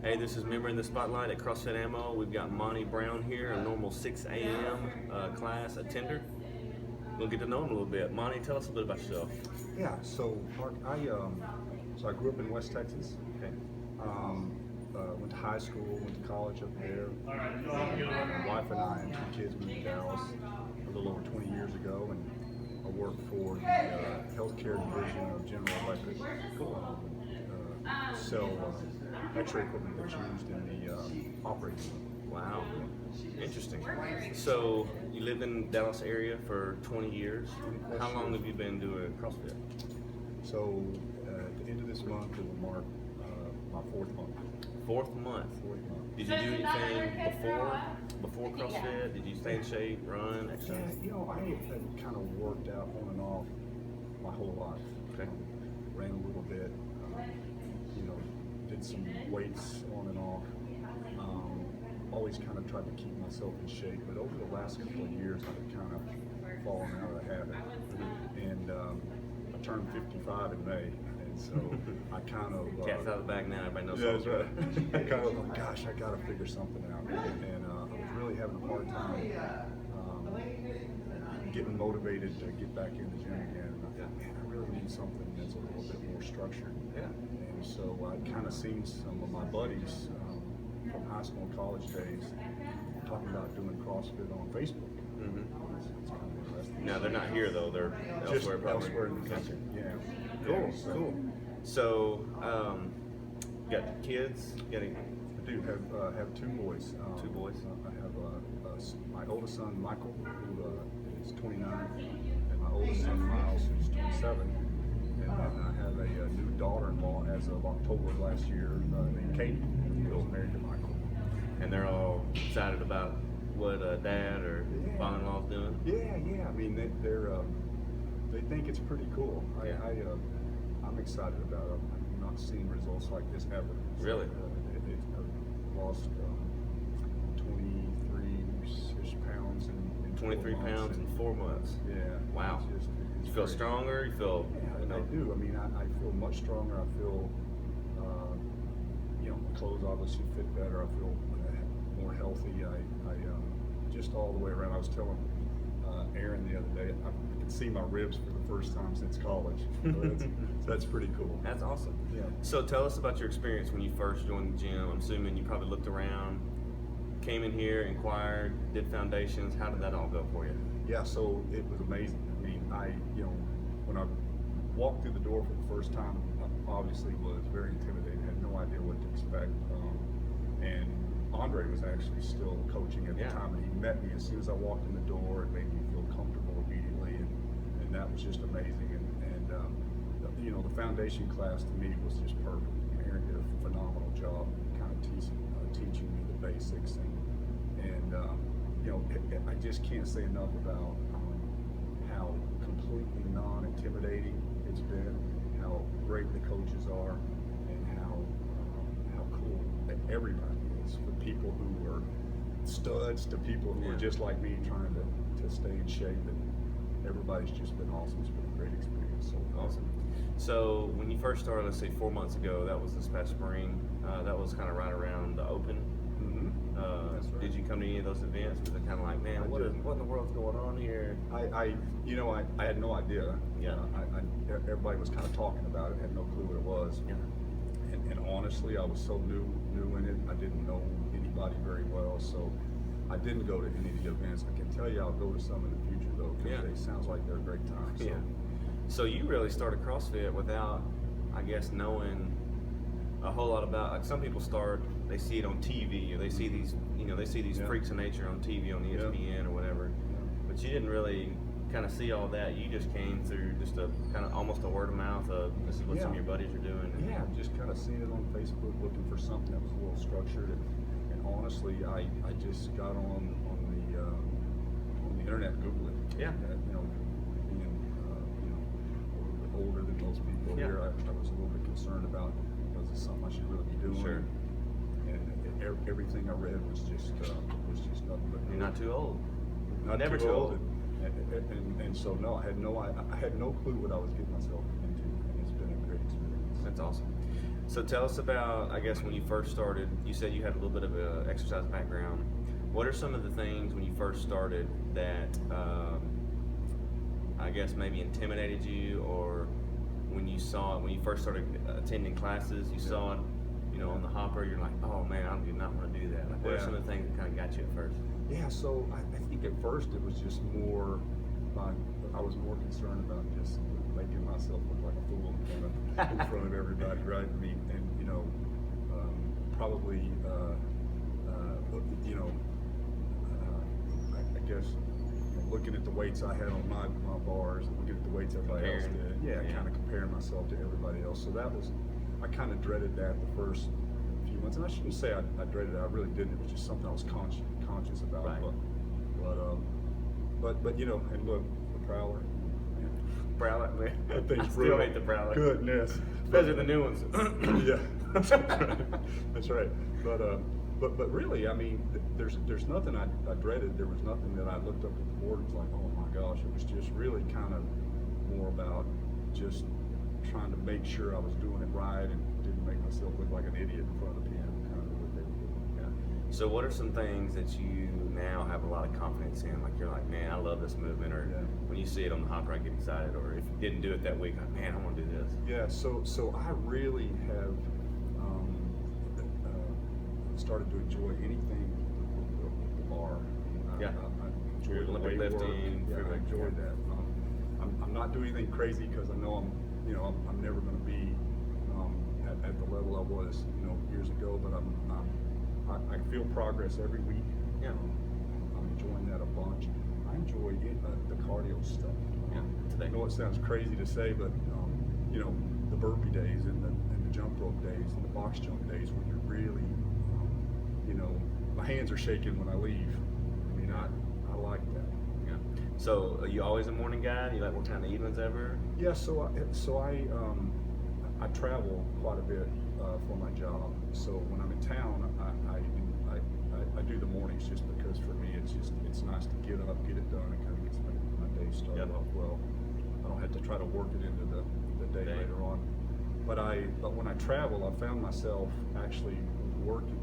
Hey, this is Member in the Spotlight at CrossFit Ammo. We've got Monty Brown here, a normal 6 a.m. Class attender. We'll get to know him a little bit. Monty, tell us a bit about yourself. Yeah, so Mark, I grew up in West Texas. Okay. Went to high school, went to college up there. My wife and I and 2 kids moved to Dallas a little over 20 years ago, and I worked for the healthcare division of General Electric. Cool. Sell X-ray equipment that's used in the operating room. Wow. Interesting. So you lived in the Dallas area for 20 years. How long have you been doing CrossFit? So at the end of this month, it will mark my 4th month. Fourth month. Did you do anything before CrossFit? Did you stay in shape, run, exercise? Yeah, I had kind of worked out on and off my whole life. Okay. Ran a little bit, did some weights on and off. Always kind of tried to keep myself in shape, but over the last couple of years, I've kind of fallen out of the habit. And I turned 55 in May, and so I kind of Cat's out of the bag now. Everybody knows. yeah, that's right. I kind of like, gosh, I got to figure something out, and I was really having a hard time getting motivated to get back in the gym again. And I thought, man, I really need something that's a little bit more structured. Yeah. And so I kind of seen some of my buddies from high school and college days talking about doing CrossFit on Facebook. It's kind of interesting. No, they're not here though. They're Just elsewhere, probably. elsewhere in the country. Yeah. Cool, Yeah, so cool. So, you got kids? Getting I do have 2 boys. 2 boys? I have my oldest son, Michael, who is 29, and my oldest son, Miles, who's 27. And then I have a new daughter-in-law as of October of last year, named Katie, who was married to Michael. and they're all excited about what dad or father-in-law's doing. Yeah. I mean, they think it's pretty cool. Yeah. I'm excited about it. I've not seen results like this ever. Really? I've lost 23-ish pounds in 23 4 months, pounds in and 4 months. yeah. Wow. It's You feel crazy. stronger? You feel, Yeah, I do. I mean, I feel much stronger. I feel, my clothes obviously fit better. I feel more healthy. I just all the way around. I was telling Aaron the other day, I could see my ribs for the first time since college. So that's pretty cool. That's awesome. Yeah. So tell us about your experience when you first joined the gym. I'm assuming you probably looked around, came in here, inquired, did foundations. How did that all go for you? Yeah, so it was amazing. I mean, when I walked through the door for the first time, I obviously was very intimidated, had no idea what to expect. And Andre was actually still coaching at the time, and he met me as soon as I walked in the door. It made me feel comfortable immediately, and that was just amazing. And the foundation class to me was just perfect. Aaron did a phenomenal job kind of teaching me the basics, and I just can't say enough about how completely non-intimidating it's been, how great the coaches are, and how cool that everybody is, from people who are studs to people who are just like me trying to stay in shape, and everybody's just been awesome. It's been a great experience. So Awesome. So when you first started, let's say 4 months ago, that was this past spring, that was kind of right around the Open. That's right. Did you come to any of those events? Was it kind of like, man, what in the world's going on here? I had no idea. Yeah. Everybody was kind of talking about it. Had no clue what it was. Yeah. And honestly, I was so new in it. I didn't know anybody very well, so I didn't go to any of the events. I can tell you, I'll go to some in the future though, because it sounds like they're a great time. So. Yeah. So you really started CrossFit without, I guess, knowing a whole lot about. Like some people start, they see it on TV, or they see these, freaks of nature on TV, on ESPN or whatever. Yeah. But you didn't really kind of see all that. You just came through just a kind of almost a word of mouth of this is what some of your buddies are doing. Yeah, just kind of seeing it on Facebook, looking for something that was a little structured, and honestly, I just got on the internet, Googling. Yeah. Being a little bit older than most people here, I was a little bit concerned about, is this something I should really be doing? Sure. And everything I read was just nothing but. You're not too old. Not Never too too old. And so no, I had no clue what I was getting myself into, and it's been a great experience. That's awesome. So tell us about, I guess, when you first started. You said you had a little bit of an exercise background. What are some of the things when you first started that I guess maybe intimidated you, or when you first started attending classes, you saw it, on the hopper, you're like, oh man, I do not want to do that. Like, what are some of the things that kind of got you at first? Yeah, so I think at first it was just more, I was more concerned about just making myself look like a fool in front of everybody, right? I mean, and probably, I guess, looking at the weights I had on my bars and looking at the weights everybody else did, kind of comparing myself to everybody else. So I kind of dreaded that the first few months, and I shouldn't say I dreaded it. I really didn't. It was just something I was conscious about. Right. But and look, the Prowler. Prowler, man. That thing's I still brutal. hate the Prowler. Goodness. Especially the new ones. Yeah, that's right. But really, I mean, there's nothing I dreaded. There was nothing that I looked up at the board and was like, oh my gosh. It was just really kind of more about just trying to make sure I was doing it right and didn't make myself look like an idiot in front of the piano, kind of what they were doing. Yeah. So what are some things that you now have a lot of confidence in? Like, you're like, man, I love this movement, or when you see it on the hopper, I get excited, or if you didn't do it that week, like, man, I want to do this. Yeah, so I really have started to enjoy anything with the bar. I enjoy the Olympic weight work. lifting. Yeah, I enjoy that. I'm not doing anything crazy because I know I'm never going to be at the level I was years ago, but I feel progress every week. Yeah. I'm enjoying that a bunch. I enjoy the cardio stuff. I know it sounds crazy to say, but the burpee days and the jump rope days and the box jump days when you're really, my hands are shaking when I leave. I mean, I like that. Yeah. So are you always a morning guy? Do you like working on the evenings ever? Yeah. So I travel quite a bit for my job. So when I'm in town, I do the mornings just because for me it's nice to get up, get it done, and kind of gets my day started off well. I don't have to try to work it into the day later on. But when I travel, I found myself actually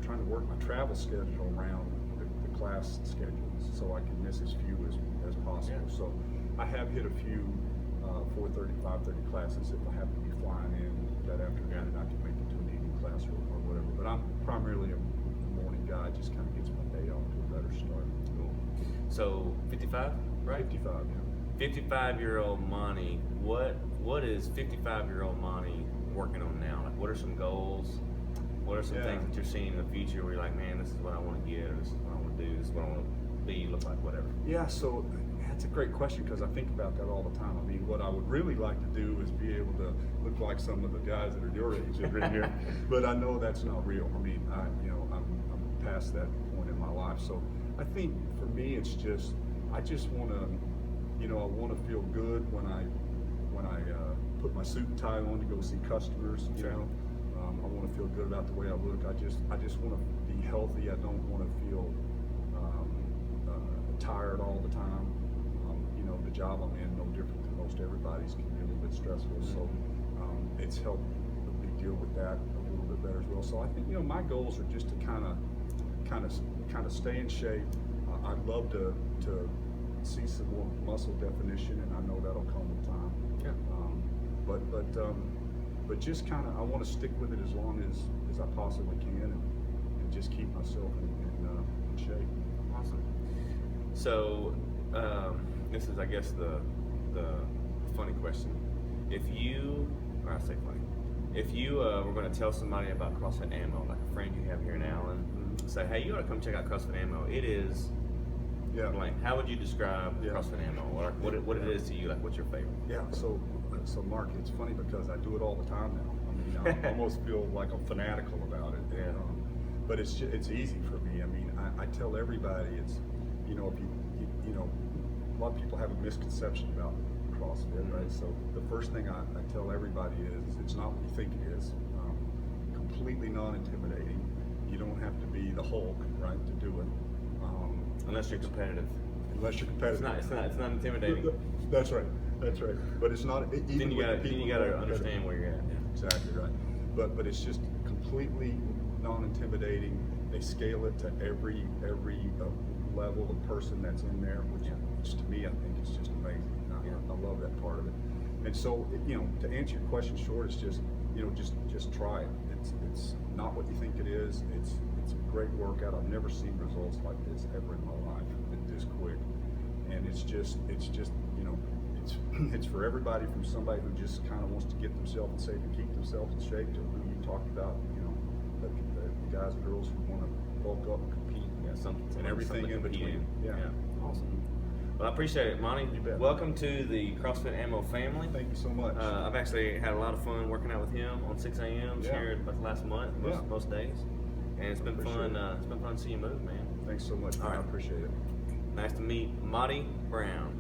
trying to work my travel schedule around the class schedules, so I can miss as few as possible. Yeah. So I have hit a few 4:30, 5:30 classes if I happen to be flying in that afternoon and I can make it to an evening class or whatever. But I'm primarily a morning guy. It just kind of gets my day off to a better start. Cool. So 55, right? 55, yeah. 55-year-old Monty, what is 55-year-old Monty working on now? Like, what are some goals? What are some things that you're seeing in the future where you're like, man, this is what I want to get, or this is what I want to do, this is what I want to be, look like, whatever? Yeah, so that's a great question because I think about that all the time. I mean, what I would really like to do is be able to look like some of the guys that are your age that are in here, but I know that's not real. I mean, I'm past that point in my life. So I think for me, it's just, I just want to, I want to feel good when I put my suit and tie on to go see customers. I want to feel good about the way I look. I just want to be healthy. I don't want to feel tired all the time. The job I'm in, no different than most everybody's, can be a little bit stressful. So it's helped me deal with that a little bit better as well. So I think my goals are just to kind of stay in shape. I'd love to see some more muscle definition, and I know that'll come with time. Yeah. But just kind of, I want to stick with it as long as I possibly can, and just keep myself in shape. Awesome. So this is, I guess, the funny question. If you were going to tell somebody about CrossFit Ammo, like a friend you have here in Allen, say, hey, you ought to come check out CrossFit Ammo. It is blank. How would you describe CrossFit Ammo, or what it is to you? Like, what's your favorite? Yeah. So Mark, it's funny because I do it all the time now. I mean, I almost feel like I'm fanatical about it. Yeah. But it's easy for me. I mean, I tell everybody it's, if a lot of people have a misconception about CrossFit, right? So the first thing I tell everybody is it's not what you think it is. Completely non-intimidating. You don't have to be the Hulk, right, to do it. Unless you're competitive. Unless you're competitive. It's not intimidating. That's right. But it's not. Then you gotta understand where you're at. Yeah. Exactly right. but it's just completely non-intimidating. They scale it to every level of person that's in there, which to me I think is just amazing. I love that part of it. And so, to answer your question short, it's just just try it. It's not what you think it is. It's a great workout. I've never seen results like this ever in my life, this quick. And it's for everybody, from somebody who just kind of wants to get themselves in shape and keep themselves in shape, to who you talked about, the guys and girls who want to bulk up and compete, and everything in between. Yeah. Awesome. Well, I appreciate it, Monty. You bet. Welcome to the CrossFit Ammo family. Thank you so much. I've actually had a lot of fun working out with him on 6 a.m. here about the last month, most days, and it's been fun. It's been fun to see you move, man. Thanks so much, man. All right. I appreciate it. Nice to meet Monty Brown.